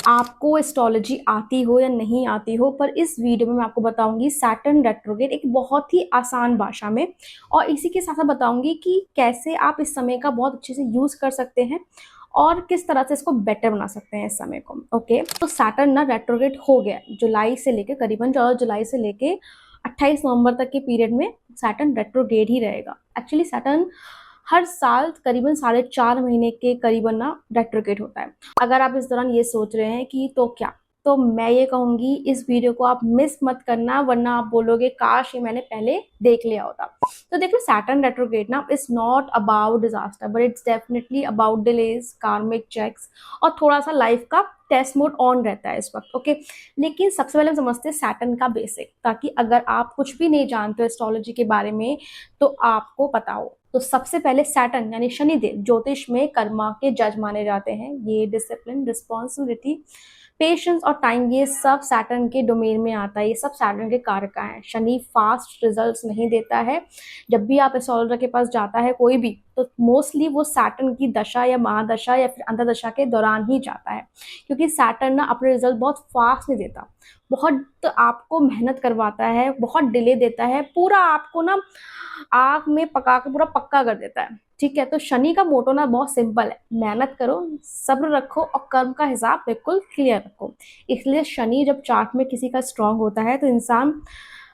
आपको एस्ट्रोलॉजी आती हो या नहीं आती हो, पर इस वीडियो में मैं आपको बताऊंगी सैटर्न रेट्रोग्रेड एक बहुत ही आसान भाषा में, और इसी के साथ साथ बताऊंगी कि कैसे आप इस समय का बहुत अच्छे से यूज कर सकते हैं और किस तरह से इसको बेटर बना सकते हैं इस समय को। ओके, तो सैटर्न ना रेट्रोग्रेड हो गया जुलाई से लेके, करीबन 14 जुलाई से लेके 28 नवंबर तक के पीरियड में सैटर्न रेट्रोग्रेड ही रहेगा। एक्चुअली सैटर्न हर साल करीबन 4.5 महीने के करीबन ना रेट्रोग्रेड होता है। अगर आप इस दौरान ये सोच रहे हैं कि तो क्या, तो मैं ये कहूंगी इस वीडियो को आप मिस मत करना, वरना आप बोलोगे काश ये मैंने पहले देख लिया होता। तो देखो, सैटर्न रेट्रोग्रेड ना is not about disaster, but it's definitely about delays, कार्मिक चेक्स, और थोड़ा सा लाइफ का टेस्ट मोड ऑन रहता है इस वक्त। ओके, लेकिन सबसे पहले हम समझते हैं सैटर्न का बेसिक, ताकि अगर आप कुछ भी नहीं जानते हो एस्ट्रोलॉजी के बारे में तो आपको पता हो। तो सबसे पहले सैटर्न यानी शनिदेव ज्योतिष में कर्मा के जज माने जाते हैं। ये डिसिप्लिन, रिस्पॉन्सिबिलिटी, पेशेंस और टाइम, ये सब सैटर्न के डोमेन में आता है। ये सब सैटर्न के कारक हैं। शनि फास्ट रिजल्ट्स नहीं देता है। जब भी आप एस्ट्रोलॉजर के पास जाता है कोई भी, तो मोस्टली वो सैटर्न की दशा या महादशा या फिर अंतर्दशा के दौरान ही जाता है, क्योंकि सैटर्न ना अपने रिजल्ट बहुत फास्ट नहीं देता, बहुत तो आपको मेहनत करवाता है, बहुत डिले देता है, पूरा आपको ना आग में पका के पूरा पक्का कर देता है। ठीक है, तो शनि का मोटो ना बहुत सिंपल है, मेहनत करो, सब्र रखो और कर्म का हिसाब बिल्कुल क्लियर रखो। इसलिए शनि जब चार्ट में किसी का स्ट्रांग होता है तो इंसान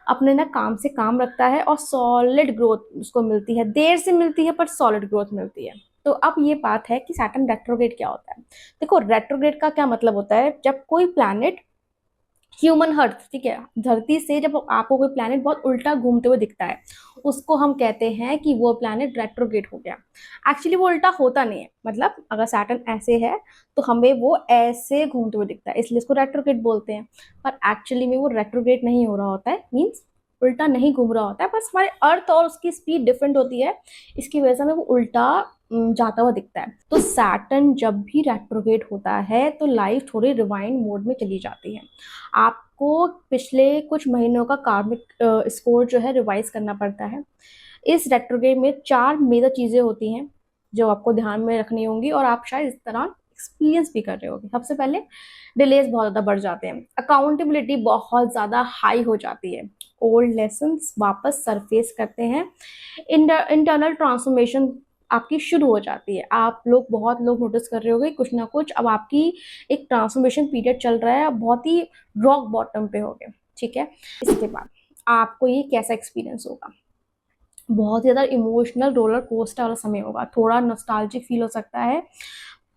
अपने ना काम से काम रखता है और सॉलिड ग्रोथ उसको मिलती है। देर से मिलती है पर सॉलिड ग्रोथ मिलती है। तो अब ये बात है कि सैटर्न रेट्रोग्रेड क्या होता है। देखो, रेट्रोग्रेड का क्या मतलब होता है, जब कोई प्लैनेट ह्यूमन अर्थ, ठीक है, धरती से जब आपको कोई प्लैनेट बहुत उल्टा घूमते हुए दिखता है, उसको हम कहते हैं कि वो प्लैनेट रेट्रोग्रेड हो गया। एक्चुअली वो उल्टा होता नहीं है, मतलब अगर सैटर्न ऐसे है तो हमें वो ऐसे घूमते हुए दिखता है, इसलिए इसको रेट्रोग्रेड बोलते हैं। पर एक्चुअली में वो रेट्रोग्रेड नहीं हो रहा होता है, मीन्स उल्टा नहीं घूम रहा होता है, बस हमारे अर्थ और उसकी स्पीड डिफरेंट होती है, इसकी वजह से हमें वो उल्टा जाता हुआ दिखता है। तो सैटर्न जब भी रेट्रोग्रेड होता है तो लाइफ थोड़ी रिवाइंड मोड में चली जाती है। आपको पिछले कुछ महीनों का कार्मिक स्कोर जो है रिवाइज करना पड़ता है। इस रेट्रोग्रेड में 4 मेजर चीजें होती हैं जो आपको ध्यान में रखनी होंगी, और आप शायद इस तरह एक्सपीरियंस भी कर रहे होंगे। सबसे पहले डिलेज बहुत ज्यादा बढ़ जाते हैं, अकाउंटेबिलिटी बहुत ज्यादा हाई हो जाती है, ओल्ड लेसन्स वापस सरफेस करते हैं, इंटरनल ट्रांसफॉर्मेशन आपकी शुरू हो जाती है। आप लोग, बहुत लोग नोटिस कर रहे होंगे कुछ ना कुछ, अब आपकी एक ट्रांसफॉर्मेशन पीरियड चल रहा है, बहुत ही रॉक बॉटम पे हो गए। ठीक है, इसके बाद आपको ये कैसा एक्सपीरियंस होगा, बहुत ज़्यादा इमोशनल रोलर कोस्टर वाला समय होगा, थोड़ा नॉस्टैल्जिक फील हो सकता है,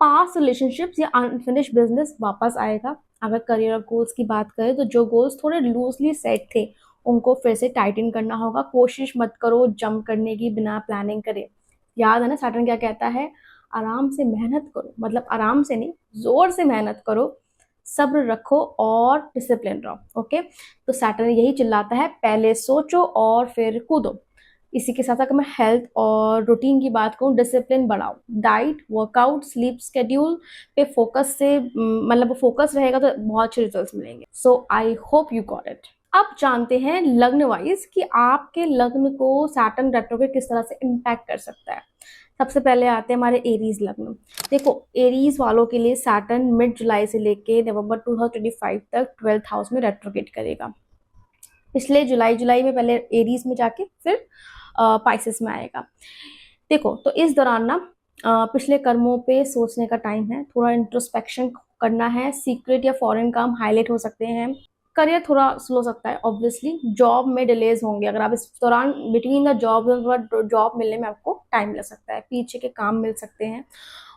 पास्ट रिलेशनशिप्स या अनफिनिश बिजनेस वापस आएगा। अगर करियर और गोल्स की बात करें तो जो गोल्स थोड़े लूजली सेट थे उनको फिर से टाइटन करना होगा। कोशिश मत करो जंप करने की बिना प्लानिंग करे। याद है ना सैटर्न क्या कहता है, आराम से मेहनत करो, मतलब आराम से नहीं, जोर से मेहनत करो, सब्र रखो और डिसिप्लिन रहो। ओके, तो सैटर्न यही चिल्लाता है, पहले सोचो और फिर कूदो। इसी के साथ अगर मैं हेल्थ और रूटीन की बात करूँ, डिसिप्लिन बढ़ाओ, डाइट, वर्कआउट, स्लीप स्केड्यूल पे फोकस से मतलब फोकस रहेगा तो बहुत अच्छे रिजल्ट्स मिलेंगे। So I hope you got it. अब जानते हैं लग्न वाइज कि आपके लग्न को सैटर्न रेट्रोग्रेड किस तरह से इम्पैक्ट कर सकता है। सबसे पहले आते हैं हमारे एरीज लग्न। देखो, एरीज वालों के लिए सैटर्न मिड जुलाई से लेके नवंबर 2025 तक 12th हाउस में रेट्रोग्रेड करेगा। पिछले जुलाई में पहले एरीज में जाके फिर पाइसेस में आएगा। देखो, तो इस दौरान ना पिछले कर्मों पे सोचने का टाइम है, थोड़ा इंट्रोस्पेक्शन करना है, सीक्रेट या फॉरेन काम हाईलाइट हो सकते हैं, करियर थोड़ा स्लो सकता है, ऑब्वियसली जॉब में डिलेज होंगे। अगर आप इस दौरान बिटवीन द जॉब, जॉब मिलने में आपको टाइम लग सकता है, पीछे के काम मिल सकते हैं।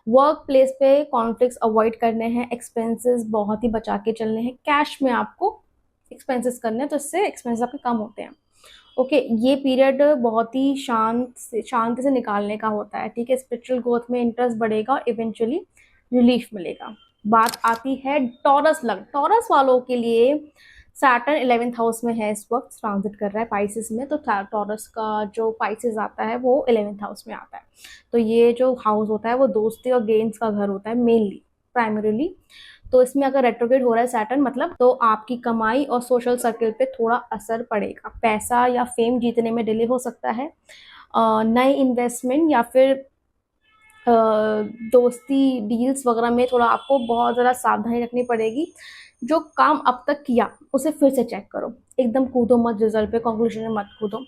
वर्क प्लेस पे कॉन्फ्लिक्ट्स अवॉइड करने हैं, एक्सपेंसेस बहुत ही बचा के चलने हैं, कैश में आपको एक्सपेंसेस करने हैं, तो इससे एक्सपेंसेस आपके कम होते हैं। ओके, ये पीरियड बहुत ही शांति से निकालने का होता है। ठीक है, स्पिरिचुअल ग्रोथ में इंटरेस्ट बढ़ेगा और इवेंचुअली रिलीफ मिलेगा। बात आती है टॉरस लग्न। टॉरस वालों के लिए सैटर्न 11th हाउस में है, इस वक्त ट्रांजिट कर रहा है पाइसेस में, तो टॉरस का जो पाइसेस आता है वो 11th हाउस में आता है। तो ये जो हाउस होता है वो दोस्ती और गेन्स का घर होता है, मेनली प्राइमरीली। तो इसमें अगर रेट्रोग्रेड हो रहा है सैटर्न, मतलब तो आपकी कमाई और सोशल सर्कल पे थोड़ा असर पड़ेगा, पैसा या फेम जीतने में डिले हो सकता है, नए इन्वेस्टमेंट या फिर दोस्ती डील्स वगैरह में थोड़ा आपको बहुत ज़्यादा सावधानी रखनी पड़ेगी। जो काम अब तक किया उसे फिर से चेक करो, एकदम कूदो मत रिजल्ट पे, कंक्लूजन में मत कूदो,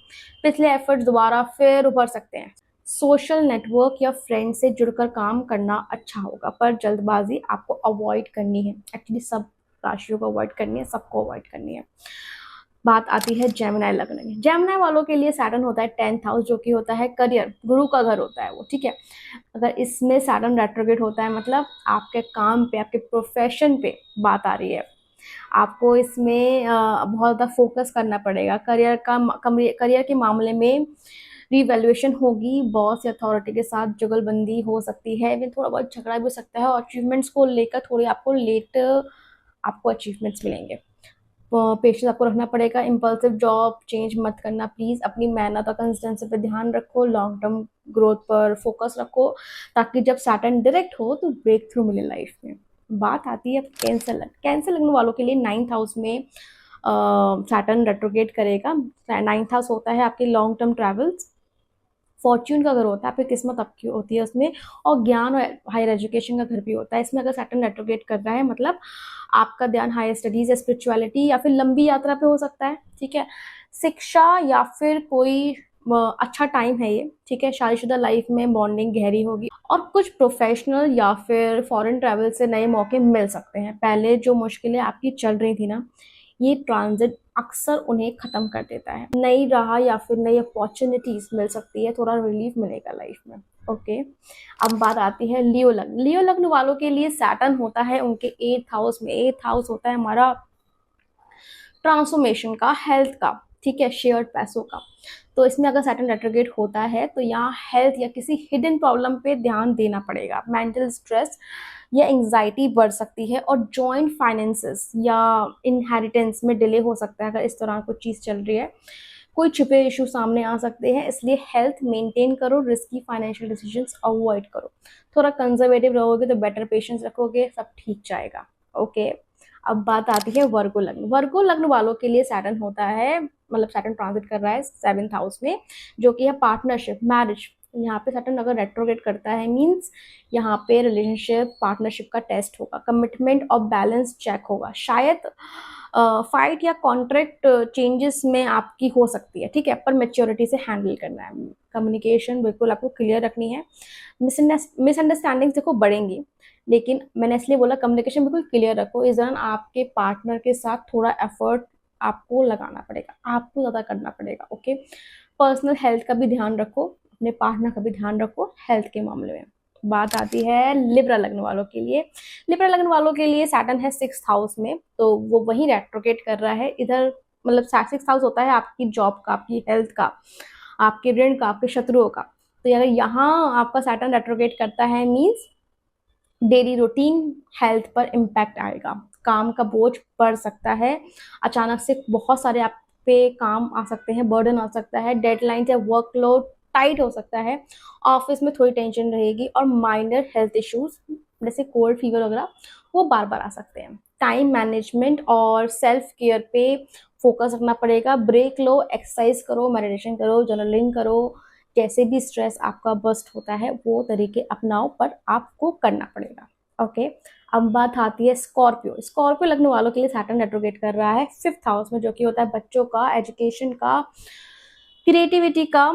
पिछले एफर्ट्स दोबारा फिर उभर सकते हैं। सोशल नेटवर्क या फ्रेंड से जुड़कर काम करना अच्छा होगा, पर जल्दबाजी आपको अवॉइड करनी है। एक्चुअली सब राशियों को अवॉइड करनी है, सबको अवॉइड करनी है। बात आती है जेमिनी लग्न की। जेमिनी वालों के लिए सैटर्न होता है 10th हाउस, जो कि होता है करियर, गुरु का घर होता है वो, ठीक है। अगर इसमें सैटर्न रेट्रोग्रेड होता है मतलब आपके काम पे, आपके प्रोफेशन पे बात आ रही है। आपको इसमें बहुत ज़्यादा फोकस करना पड़ेगा। करियर के मामले में रिवैल्यूएशन होगी, बॉस या अथॉरिटी के साथ जुगलबंदी हो सकती है, इवन थोड़ा बहुत झगड़ा भी हो सकता है, और अचीवमेंट्स को लेकर थोड़ी आपको लेट आपको अचीवमेंट्स मिलेंगे। पेशेंस आपको रखना पड़ेगा। इम्पल्सिव जॉब चेंज मत करना प्लीज़। अपनी मेहनत और कंसिस्टेंसी पे ध्यान रखो, लॉन्ग टर्म ग्रोथ पर फोकस रखो, ताकि जब सैटर्न डायरेक्ट हो तो ब्रेक थ्रू मिले लाइफ में। बात आती है कैंसर लग्न। कैंसर लग्न वालों के लिए 9th हाउस में सैटर्न रेट्रोग्रेड करेगा। 9th हाउस होता है आपके लॉन्ग टर्म ट्रैवल्स, फॉर्च्यून का घर होता है, आपकी किस्मत आपकी होती है उसमें, और ज्ञान और हायर एजुकेशन का घर भी होता है। इसमें अगर सैटर्न रेट्रोग्रेड कर रहा है मतलब आपका ध्यान हायर स्टडीज या स्पिरिचुअलिटी या फिर लंबी यात्रा पे हो सकता है, ठीक है। शिक्षा या फिर कोई अच्छा टाइम है ये, ठीक है। शादीशुदा लाइफ में बॉन्डिंग गहरी होगी, और कुछ प्रोफेशनल या फिर फॉरेन ट्रैवल से नए मौके मिल सकते हैं। पहले जो मुश्किलें आपकी चल रही थी ना, ये ट्रांजिट अक्सर उन्हें खत्म कर देता है। नई राह या फिर नई अपॉर्चुनिटीज मिल सकती है, थोड़ा रिलीफ मिलेगा लाइफ में। ओके, अब बात आती है लियो लग्न। लियो लग्न वालों के लिए सैटर्न होता है उनके 8th हाउस में। 8th हाउस होता है हमारा ट्रांसफॉर्मेशन का, हेल्थ का, ठीक है, शेयर्ड पैसों का। तो इसमें अगर सैटर्न रेट्रोग्रेड होता है तो यहाँ हेल्थ या किसी हिडन प्रॉब्लम पे ध्यान देना पड़ेगा। मेंटल स्ट्रेस या एंजाइटी बढ़ सकती है, और जॉइंट फाइनेंसेस या इनहेरिटेंस में डिले हो सकता है अगर इस दौरान कोई चीज़ चल रही है। कोई छिपे इशू सामने आ सकते हैं, इसलिए हेल्थ मेंटेन करो, रिस्की फाइनेंशियल डिसीजंस अवॉइड करो। थोड़ा कंजर्वेटिव रहोगे तो बेटर पेशेंस रखोगे, सब ठीक जाएगा। ओके, अब बात आती है वर्गो लग्न। वर्गो लग्न वालों के लिए सैटर्न होता है, मतलब सैटर्न ट्रांजिट कर रहा है 7th हाउस में, जो कि है पार्टनरशिप, मैरिज। यहाँ पे सैटर्न अगर रेट्रोग्रेड करता है मींस यहाँ पे रिलेशनशिप पार्टनरशिप का टेस्ट होगा, कमिटमेंट और बैलेंस चेक होगा। शायद फाइट या कॉन्ट्रैक्ट चेंजेस में आपकी हो सकती है, ठीक है, पर मेच्योरिटी से हैंडल करना है। कम्युनिकेशन बिल्कुल आपको क्लियर रखनी है। मिसअंडरस्टैंडिंग्स देखो बढ़ेंगी, लेकिन मैंने इसलिए बोला कम्युनिकेशन बिल्कुल क्लियर रखो। इस दौरान आपके पार्टनर के साथ थोड़ा एफर्ट आपको लगाना पड़ेगा, आपको ज़्यादा करना पड़ेगा। ओके, पर्सनल हेल्थ का भी ध्यान रखो, अपने पार्टनर का भी ध्यान रखो हेल्थ के मामले में। बात आती है लिब्रा लग्न वालों के लिए। लिब्रा लग्न वालों के लिए सैटर्न है 6th हाउस में, तो वो वही रेट्रोगेट कर रहा है इधर। मतलब 6th हाउस होता है आपकी जॉब का, आपकी हेल्थ का, आपके ऋण का, आपके शत्रुओं का। तो अगर यहाँ आपका सैटर्न रेट्रोगेट करता है मीन्स डेली रूटीन हेल्थ पर इम्पैक्ट आएगा, काम का बोझ बढ़ सकता है, अचानक से बहुत सारे आप पे काम आ सकते हैं, बर्डन आ सकता है, डेडलाइन या वर्कलोड टाइट हो सकता है, ऑफिस में थोड़ी टेंशन रहेगी, और माइनर हेल्थ इश्यूज जैसे कोल्ड फीवर वगैरह वो बार बार आ सकते हैं। टाइम मैनेजमेंट और सेल्फ केयर पे फोकस रखना पड़ेगा। ब्रेक लो, एक्सरसाइज करो, मेडिटेशन करो, जर्नलिंग करो, जैसे भी स्ट्रेस आपका बस्ट होता है वो तरीके अपनाओ, पर आपको करना पड़ेगा। ओके, अब बात आती है स्कॉर्पियो। स्कॉर्पियो लगने वालों के लिए सैटर्न रेट्रोगेट कर रहा है 5th हाउस में, जो कि होता है बच्चों का, एजुकेशन का, क्रिएटिविटी का,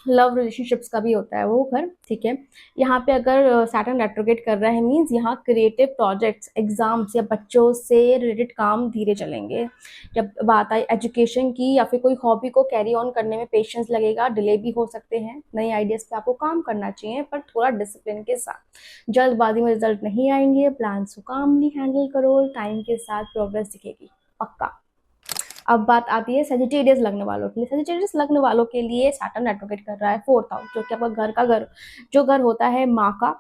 लव रिलेशनशिप्स का भी होता है वो घर, ठीक है। यहाँ पे अगर सैटर्न रेट्रोगेट कर रहा है मीन्स यहाँ क्रिएटिव प्रोजेक्ट्स, एग्जाम्स या बच्चों से रिलेटेड काम धीरे चलेंगे। जब बात आई एजुकेशन की या फिर कोई हॉबी को कैरी ऑन करने में पेशेंस लगेगा, डिले भी हो सकते हैं। नए आइडियाज पे आपको काम करना चाहिए, पर थोड़ा डिसिप्लिन के साथ। जल्दबाजी में रिजल्ट नहीं आएंगे, प्लान्स को कामली हैंडल करो, टाइम के साथ प्रोग्रेस दिखेगी पक्का। अब बात आती है सेजिटेरियस लगने वालों के लिए। सेजिटेरियस लगने वालों के लिए सैटर्न रेट्रोगेट कर रहा है 4th हाउस, जो कि आपका घर का घर, जो घर होता है माँ का,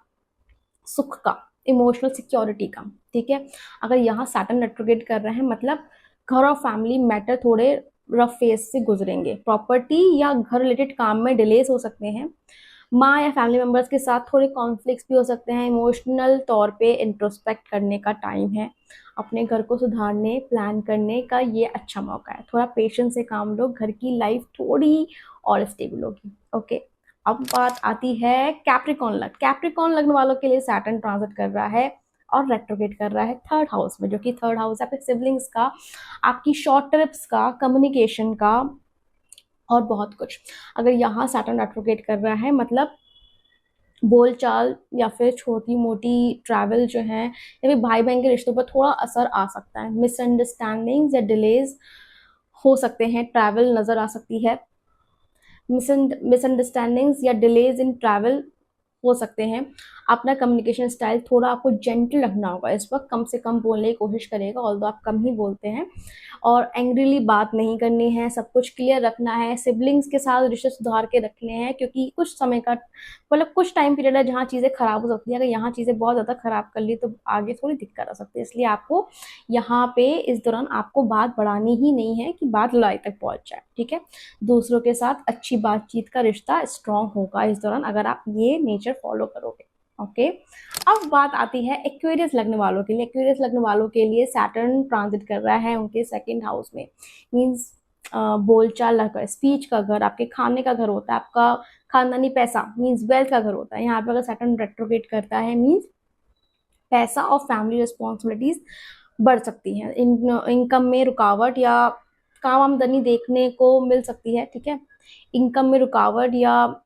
सुख का, इमोशनल सिक्योरिटी का, ठीक है। अगर यहाँ सैटर्न रेट्रोगेट कर रहे हैं मतलब घर और फैमिली मैटर थोड़े रफ फेज से गुजरेंगे। प्रॉपर्टी या घर रिलेटेड काम में डिलेस हो सकते हैं। माँ या फैमिली मेम्बर्स के साथ थोड़े कॉन्फ्लिक्ट्स भी हो सकते हैं। इमोशनल तौर पे इंट्रोस्पेक्ट करने का टाइम है, अपने घर को सुधारने, प्लान करने का ये अच्छा मौका है। थोड़ा पेशेंस से काम लो, घर की लाइफ थोड़ी और स्टेबल होगी। ओके, अब बात आती है कैप्रिकॉन लग्न। कैप्रिकॉन लग्न वालों के लिए सैटर्न ट्रांजिट कर रहा है और रेट्रोगेट कर रहा है थर्ड हाउस में, जो कि थर्ड हाउस है आपके सिबलिंग्स का, आपकी शॉर्ट ट्रिप्स का, कम्युनिकेशन का और बहुत कुछ। अगर यहाँ सैटर्न रेट्रोगेट कर रहा है मतलब बोलचाल या फिर छोटी मोटी ट्रैवल जो है या फिर भाई बहन के रिश्तों पर थोड़ा असर आ सकता है। मिसअंडरस्टैंडिंग्स या डिलेज हो सकते हैं, ट्रैवल नज़र आ सकती है। मिसअंडरस्टैंडिंग्स या डिलेज इन ट्रैवल हो सकते हैं। अपना कम्युनिकेशन स्टाइल थोड़ा आपको जेंटल रखना होगा इस वक्त, कम से कम बोलने की कोशिश करेगा, ऑल्दो आप कम ही बोलते हैं। और एंग्रीली बात नहीं करनी है, सब कुछ क्लियर रखना है। सिबलिंग्स के साथ रिश्ते सुधार के रखने हैं, क्योंकि कुछ समय का मतलब कुछ टाइम पीरियड है जहाँ चीज़ें खराब हो सकती है। अगर यहाँ चीज़ें बहुत ज़्यादा खराब कर ली तो आगे थोड़ी दिक्कत आ सकती है, इसलिए आपको यहाँ पे इस दौरान आपको बात बढ़ानी ही नहीं है कि बात लड़ाई तक पहुँच जाए, ठीक है। दूसरों के साथ अच्छी बातचीत का रिश्ता स्ट्रांग होगा इस दौरान अगर आप ये नेचर फॉलो करोगे, ओके। अब बात आती है एक्वेरियस लग्न वालों के लिए। एक्वेरियस लग्न वालों के लिए सैटर्न ट्रांजिट कर रहा है उनके सेकंड हाउस में, मींस बोलचाल का, स्पीच का घर, आपके खाने का घर होता है, आपका खानदानी पैसा मींस वेल्थ का घर होता है। यहाँ पे अगर सैटर्न रेट्रोगेट करता है मींस पैसा और फैमिली रिस्पॉन्सिबिलिटीज बढ़ सकती हैं, इनकम में रुकावट या काम आमदनी देखने को मिल सकती है, ठीक है। इनकम में रुकावट या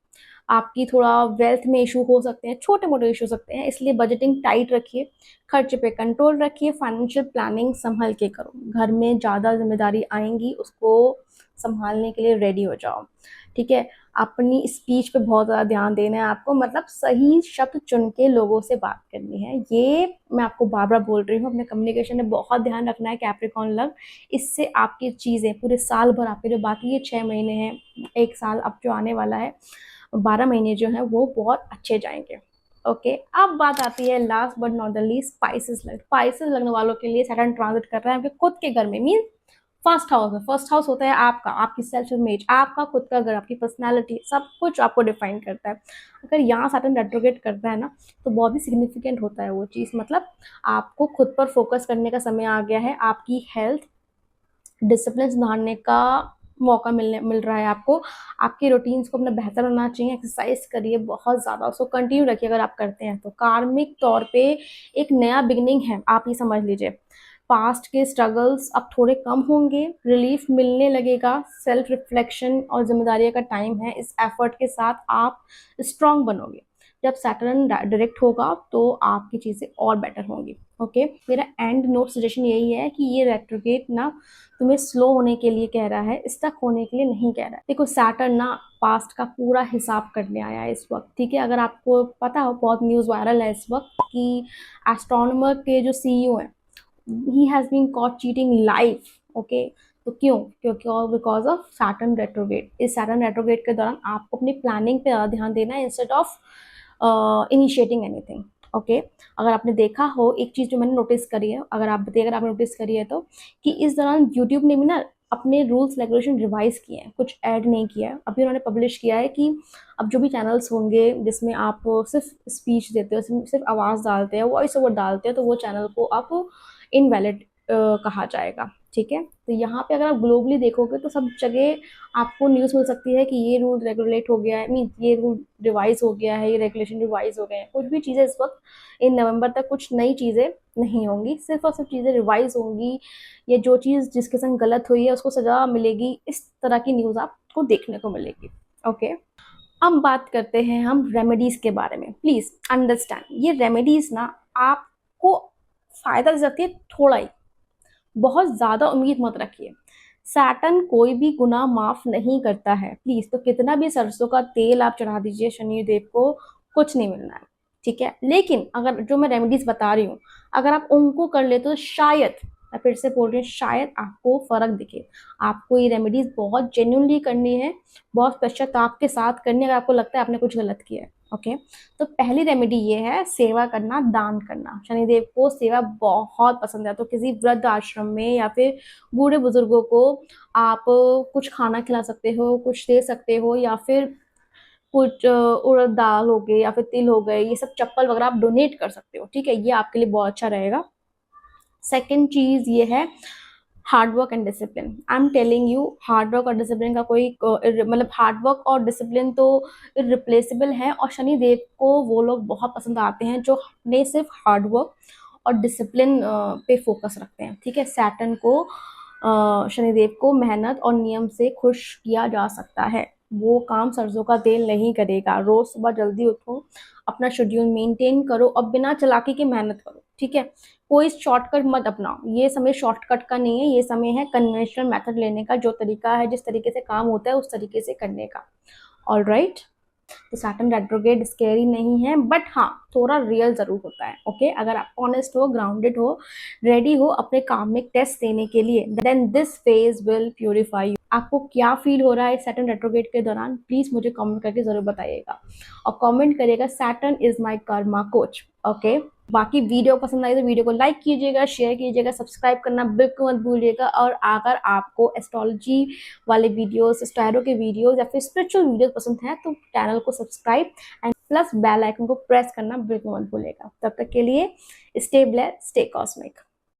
आपकी थोड़ा वेल्थ में इशू हो सकते हैं, छोटे मोटे इशू हो सकते हैं, इसलिए बजटिंग टाइट रखिए, खर्च पे कंट्रोल रखिए, फाइनेंशियल प्लानिंग संभल के करो। घर में ज़्यादा जिम्मेदारी आएंगी, उसको संभालने के लिए रेडी हो जाओ, ठीक है। अपनी स्पीच पे बहुत ज़्यादा ध्यान देना है आपको, मतलब सही शब्द चुन के लोगों से बात करनी है। ये मैं आपको बार बार बोल रही हूँ, अपने कम्युनिकेशन में बहुत ध्यान रखना है कैप्रिकॉन लग्न। इससे आपकी चीज़ें पूरे साल भर, आपके जो बाकी ये 6 महीने हैं, 1 साल अब जो आने वाला है, 12 महीने जो हैं वो बहुत अच्छे जाएंगे, ओके। अब बात आती है last but not the least spices लग्न। स्पाइसेस लग्न वालों के लिए सैटर्न ट्रांजिट कर रहा है आपके खुद के घर में, मीन फर्स्ट हाउस में। फर्स्ट हाउस होता है आपका, आपकी सेल्फ इमेज, आपका खुद का घर, आपकी पर्सनालिटी, सब कुछ आपको डिफाइन करता है। अगर यहाँ सैटर्न रेट्रोगेट करता है ना तो बहुत ही सिग्निफिकेंट होता है वो चीज़, मतलब आपको खुद पर फोकस करने का समय आ गया है। आपकी हेल्थ डिसिप्लिन सुधारने का मौका मिल रहा है आपको। आपके रूटीन्स को अपना बेहतर बनाना चाहिए, एक्सरसाइज करिए बहुत ज़्यादा, उसको कंटिन्यू रखिए अगर आप करते हैं तो। कार्मिक तौर पे एक नया बिगनिंग है, आप ये समझ लीजिए। पास्ट के स्ट्रगल्स अब थोड़े कम होंगे, रिलीफ मिलने लगेगा, सेल्फ रिफ्लेक्शन और जिम्मेदारी का टाइम है। इस एफर्ट के साथ आप स्ट्रांग बनोगे। जब सैटर्न डायरेक्ट होगा तो आपकी चीज़ें और बेटर होंगी, ओके। मेरा एंड नोट सजेशन यही है कि ये रेट्रोगेट ना तुम्हें स्लो होने के लिए कह रहा है, स्टक होने के लिए नहीं कह रहा है। देखो सैटर्न ना पास्ट का पूरा हिसाब करने आया है इस वक्त, ठीक है। अगर आपको पता हो, बहुत न्यूज़ वायरल है इस वक्त कि एस्ट्रोनॉमर के जो सीईओ हैं, he has been caught cheating live, okay. तो क्यों? क्योंकि और बिकॉज ऑफ सैटर्न रेट्रोगेट। इस सैटर्न रेट्रोगेट के दौरान आपको अपनी प्लानिंग पे ज़्यादा ध्यान देना है instead of initiating anything, okay. अगर आपने देखा हो, एक चीज़ जो मैंने नोटिस करी है, अगर आपने नोटिस करी है तो, कि इस दौरान यूट्यूब ने भी ना अपने रूल्स रेगुलेशन रिवाइज किए हैं, कुछ ऐड नहीं किया है। अभी उन्होंने पब्लिश किया है कि अब जो भी चैनल्स होंगे जिसमें आप सिर्फ स्पीच देते हो, सिर्फ आवाज़ डालते हो, वॉइस ओवर डालते हो, तो वो चैनल को आप इनवैलिड कहा जाएगा, ठीक है। तो यहाँ पे अगर आप ग्लोबली देखोगे तो सब जगह आपको न्यूज़ मिल सकती है कि ये रूल रेगुलेट हो गया है, मीन ये रूल रिवाइज हो गया है, ये रेगुलेशन रिवाइज हो गए हैं। कुछ भी चीज़ें इस वक्त इन नवंबर तक कुछ नई चीज़ें नहीं होंगी, सिर्फ और सिर्फ चीज़ें रिवाइज होंगी। या जो चीज़ जिसके संग गलत हुई है उसको सजा मिलेगी, इस तरह की न्यूज़ आपको देखने को मिलेगी, ओके। अब बात करते हैं हम रेमेडीज़ के बारे में। प्लीज़ अंडरस्टैंड, ये रेमेडीज़ ना आपको फ़ायदा दे सकती है थोड़ा ही, बहुत ज़्यादा उम्मीद मत रखिए। सैटर्न कोई भी गुनाह माफ़ नहीं करता है, प्लीज़। तो कितना भी सरसों का तेल आप चढ़ा दीजिए शनिदेव को, कुछ नहीं मिलना है, ठीक है। लेकिन अगर जो मैं रेमेडीज़ बता रही हूँ, अगर आप उनको कर ले तो शायद, मैं फिर से बोल रही हूँ, शायद आपको फ़र्क दिखे। आपको ये रेमेडीज़ बहुत जेन्युइनली करनी है, बहुत पश्चाताप के साथ करनी है अगर आपको लगता है आपने कुछ गलत किया है, ओके। तो पहली रेमेडी ये है सेवा करना, दान करना। शनिदेव को सेवा बहुत पसंद है, तो किसी वृद्ध आश्रम में या फिर बूढ़े बुजुर्गों को आप कुछ खाना खिला सकते हो, कुछ दे सकते हो, या फिर कुछ उड़द दाल हो गए या फिर तिल हो गए, ये सब चप्पल वगैरह आप डोनेट कर सकते हो, ठीक है। ये आपके लिए बहुत अच्छा रहेगा। सेकेंड चीज़ ये है hard work and discipline. I am telling you, hard work और डिसिप्लिन का कोई मतलब हार्ड वर्क और डिसिप्लिन तो इरिप्लेसेबल है, और शनि देव को वो लोग बहुत पसंद आते हैं जो ने सिर्फ हार्ड वर्क और डिसिप्लिन पे फोकस रखते हैं। ठीक है, सैटर्न को शनिदेव को मेहनत और नियम से खुश किया जा सकता है। वो काम सरसों का तेल नहीं करेगा। रोज सुबह जल्दी उठो, अपना शेड्यूल मेंटेन करो और बिना चालाकी के मेहनत करो। ठीक है, कोई शॉर्टकट मत अपनाओ। ये समय शॉर्टकट का नहीं है, ये समय है कन्वेंशनल मेथड लेने का। जो तरीका है, जिस तरीके से काम होता है उस तरीके से करने का। ऑल राइट, तो सैटर्न रेट्रोग्रेड स्केरी नहीं है, बट हाँ थोड़ा रियल जरूर होता है। ओके, अगर आप ऑनेस्ट हो, ग्राउंडेड हो, रेडी हो अपने काम में टेस्ट देने के लिए, then this phase will purify you. आपको क्या फील हो रहा है सैटर्न रेट्रोग्रेड के दौरान, प्लीज मुझे कमेंट करके जरूर बताइएगा, और कमेंट करिएगा Saturn is my Karma coach. Okay, बाकी वीडियो पसंद आई तो वीडियो को लाइक कीजिएगा, शेयर कीजिएगा, सब्सक्राइब करना बिल्कुल मत भूलिएगा। और अगर आपको एस्ट्रोलॉजी वाले वीडियोस, स्टैरो के वीडियोस या फिर स्पिरिचुअल वीडियोस पसंद है तो चैनल को subscribe and plus bell icon को प्रेस करना बिल्कुल मत भूलिएगा। तब तक के लिए स्टे ब्लेस्ड, स्टे कॉस्मिक।